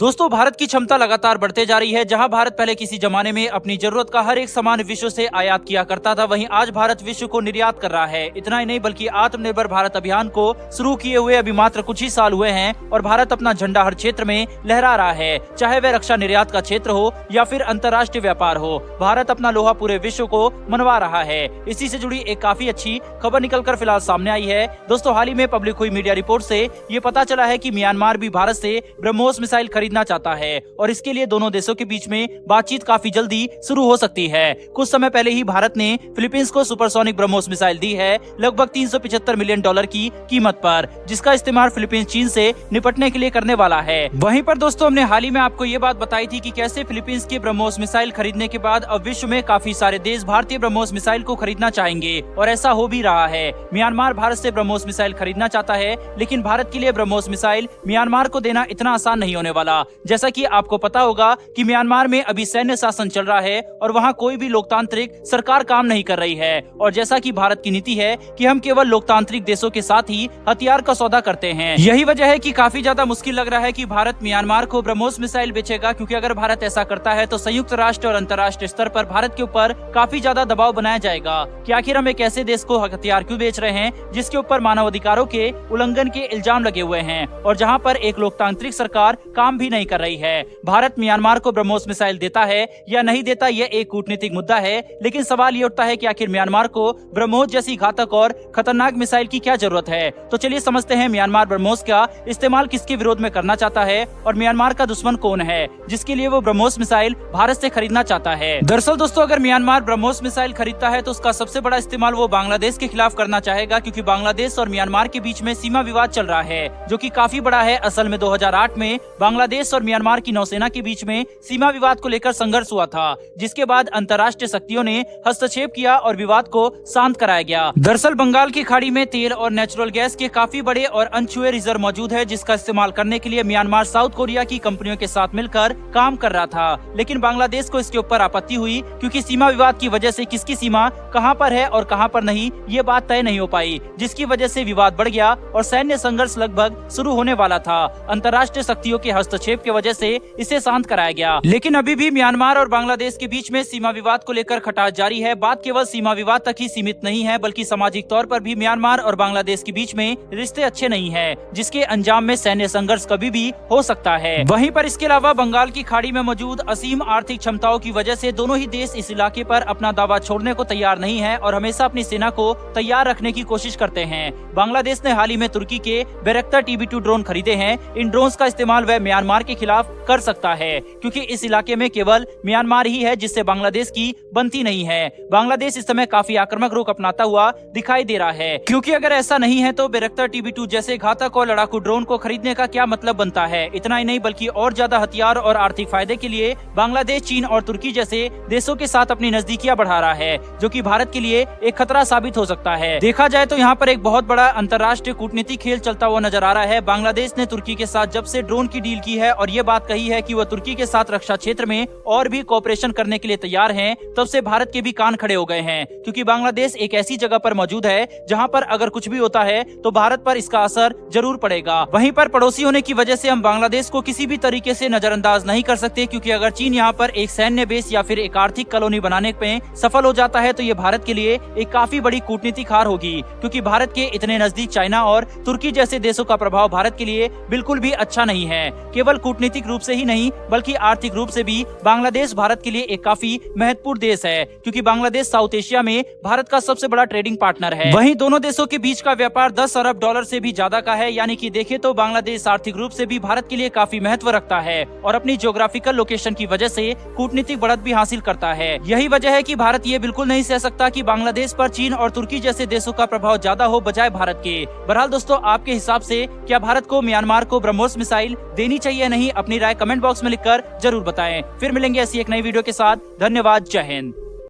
दोस्तों, भारत की क्षमता लगातार बढ़ते जा रही है। जहां भारत पहले किसी जमाने में अपनी जरूरत का हर एक सामान विश्व से आयात किया करता था, वहीं आज भारत विश्व को निर्यात कर रहा है। इतना ही नहीं बल्कि आत्मनिर्भर भारत अभियान को शुरू किए हुए अभी मात्र कुछ ही साल हुए हैं और भारत अपना झंडा हर क्षेत्र में लहरा रहा है, चाहे वह रक्षा निर्यात का क्षेत्र हो या फिर अंतर्राष्ट्रीय व्यापार हो। भारत अपना लोहा पूरे विश्व को मनवा रहा है। इसी से जुड़ी एक काफी अच्छी खबर निकलकर फिलहाल सामने आई है। दोस्तों, हाल ही में पब्लिक हुई मीडिया रिपोर्ट से ये पता चला है कि म्यांमार भी भारत से ब्रह्मोस मिसाइल खरीदना चाहता है और इसके लिए दोनों देशों के बीच में बातचीत काफी जल्दी शुरू हो सकती है। कुछ समय पहले ही भारत ने फिलीपींस को सुपरसोनिक ब्रह्मोस मिसाइल दी है, लगभग $375 मिलियन की कीमत पर, जिसका इस्तेमाल फिलीपींस चीन से निपटने के लिए करने वाला है। वहीं पर दोस्तों, हमने हाल ही में आपको ये बात बताई थी कि कैसे फिलीपींस के ब्रह्मोस मिसाइल खरीदने के बाद अब विश्व में काफी सारे देश भारतीय ब्रह्मोस मिसाइल को खरीदना चाहेंगे और ऐसा हो भी रहा है। म्यांमार भारत से ब्रह्मोस मिसाइल खरीदना चाहता है, लेकिन भारत के लिए ब्रह्मोस मिसाइल म्यांमार को देना इतना आसान नहीं होने वाला। जैसा कि आपको पता होगा कि म्यांमार में अभी सैन्य शासन चल रहा है और वहां कोई भी लोकतांत्रिक सरकार काम नहीं कर रही है। और जैसा कि भारत की नीति है कि हम केवल लोकतांत्रिक देशों के साथ ही हथियार का सौदा करते हैं। यही वजह है कि काफी ज्यादा मुश्किल लग रहा है कि भारत म्यांमार को ब्रह्मोस मिसाइल बेचेगा, क्योंकि अगर भारत ऐसा करता है तो संयुक्त राष्ट्र और अंतर्राष्ट्रीय स्तर पर भारत के ऊपर काफी ज्यादा दबाव बनाया जाएगा कि आखिर हम एक ऐसे देश को हथियार क्यों बेच रहे हैं जिसके ऊपर मानवाधिकारों के उल्लंघन के इल्जाम लगे हुए हैं और जहां पर एक लोकतांत्रिक सरकार काम भी नहीं कर रही है। भारत म्यांमार को ब्रह्मोस मिसाइल देता है या नहीं देता, यह एक कूटनीतिक मुद्दा है, लेकिन सवाल ये उठता है कि आखिर म्यांमार को ब्रह्मोस जैसी घातक और खतरनाक मिसाइल की क्या जरूरत है। तो चलिए समझते हैं म्यांमार ब्रह्मोस का इस्तेमाल किसके विरोध में करना चाहता है और म्यांमार का दुश्मन कौन है जिसके लिए वो ब्रह्मोस मिसाइल भारत से खरीदना चाहता है। दरअसल दोस्तों, अगर म्यांमार ब्रह्मोस मिसाइल खरीदता है तो उसका सबसे बड़ा इस्तेमाल वो बांग्लादेश के खिलाफ करना चाहेगा, क्योंकि बांग्लादेश और म्यांमार के बीच में सीमा विवाद चल रहा है जो कि काफी बड़ा है। असल में 2008 में बांग्लादेश और म्यांमार की नौसेना के बीच में सीमा विवाद को लेकर संघर्ष हुआ था, जिसके बाद अंतर्राष्ट्रीय शक्तियों ने हस्तक्षेप किया और विवाद को शांत कराया गया। दरअसल बंगाल की खाड़ी में तेल और नेचुरल गैस के काफी बड़े और अनछुए रिजर्व मौजूद है, जिसका इस्तेमाल करने के लिए म्यांमार साउथ कोरिया की कंपनियों के साथ मिलकर काम कर रहा था। लेकिन बांग्लादेश को इसके ऊपर आपत्ति हुई, क्योंकि सीमा विवाद की वजह से किसकी सीमा कहां पर है और कहां पर नहीं, ये बात तय नहीं हो पाई, जिसकी वजह से विवाद बढ़ गया और सैन्य संघर्ष लगभग शुरू होने वाला था। अंतर्राष्ट्रीय शक्तियों के हस्तक्षेप की वजह से इसे शांत कराया गया, लेकिन अभी भी म्यांमार और बांग्लादेश के बीच में सीमा विवाद को लेकर खटास जारी है। बात केवल सीमा विवाद तक ही सीमित नहीं है, बल्कि सामाजिक तौर पर भी म्यांमार और बांग्लादेश के बीच में रिश्ते अच्छे नहीं है, जिसके अंजाम में सैन्य संघर्ष कभी भी हो सकता है। वहीं पर इसके अलावा बंगाल की खाड़ी में मौजूद असीम आर्थिक क्षमताओं की वजह से दोनों ही देश इस इलाके पर अपना दावा छोड़ने को तैयार नहीं है और हमेशा अपनी सेना को तैयार रखने की कोशिश करते हैं। बांग्लादेश ने हाल ही में तुर्की के बैरक्टर TB2 ड्रोन खरीदे हैं। इन ड्रोन्स का इस्तेमाल वह म्यांमार के खिलाफ कर सकता है, क्योंकि इस इलाके में केवल म्यांमार ही है जिससे बांग्लादेश की बनती नहीं है। बांग्लादेश इस समय काफी आक्रामक रुख अपनाता हुआ दिखाई दे रहा है, क्योंकि अगर ऐसा नहीं है तो बैरक्टर TB2 जैसे घातक और लड़ाकू ड्रोन को खरीदने का क्या मतलब बनता है। इतना ही नहीं बल्कि और ज्यादा हथियार और आर्थिक फायदे के लिए बांग्लादेश चीन और तुर्की जैसे देशों के साथ अपनी नजदीकियां बढ़ा रहा है, जो कि भारत के लिए एक खतरा साबित हो सकता है। देखा जाए तो यहाँ पर एक बहुत बड़ा अंतर्राष्ट्रीय कूटनीतिक खेल चलता हुआ नजर आ रहा है। बांग्लादेश ने तुर्की के साथ जब से ड्रोन की डील की है और ये बात कही है कि वह तुर्की के साथ रक्षा क्षेत्र में और भी कोऑपरेशन करने के लिए तैयार हैं, तब से भारत के भी कान खड़े हो गए हैं, क्योंकि बांग्लादेश एक ऐसी जगह पर मौजूद है जहां पर अगर कुछ भी होता है तो भारत पर इसका असर जरूर पड़ेगा। वहीं पर पड़ोसी होने की वजह से हम बांग्लादेश को किसी भी तरीके से नजरअंदाज नहीं कर सकते, क्योंकि अगर चीन यहाँ पर एक सैन्य बेस या फिर एक आर्थिक कॉलोनी बनाने में सफल हो जाता है तो ये भारत के लिए एक काफी बड़ी कूटनीतिक हार होगी, क्योंकि भारत के इतने नजदीक चाइना और तुर्की जैसे देशों का प्रभाव भारत के लिए बिल्कुल भी अच्छा नहीं है। केवल कूटनीतिक रूप से ही नहीं बल्कि आर्थिक रूप से भी बांग्लादेश भारत के लिए एक काफी महत्वपूर्ण देश है, क्योंकि बांग्लादेश साउथ एशिया में भारत का सबसे बड़ा ट्रेडिंग पार्टनर है। वहीं दोनों देशों के बीच का व्यापार $10 अरब से भी ज्यादा का है, यानी कि देखें तो बांग्लादेश आर्थिक रूप से भी भारत के लिए काफी महत्व रखता है और अपनी ज्योग्राफिकल लोकेशन की वजह से कूटनीतिक बढ़त भी हासिल करता है। यही वजह है कि भारत ये बिल्कुल नहीं सह सकता कि बांग्लादेश पर चीन और तुर्की जैसे देशों का प्रभाव ज्यादा हो बजाय भारत के। बहरहाल दोस्तों, आपके हिसाब से क्या भारत को म्यांमार को ब्रह्मोस मिसाइल देनी चाहिए या नहीं, अपनी राय कमेंट बॉक्स में लिखकर जरूर बताएं। फिर मिलेंगे ऐसी एक नई वीडियो के साथ। धन्यवाद। जय हिंद।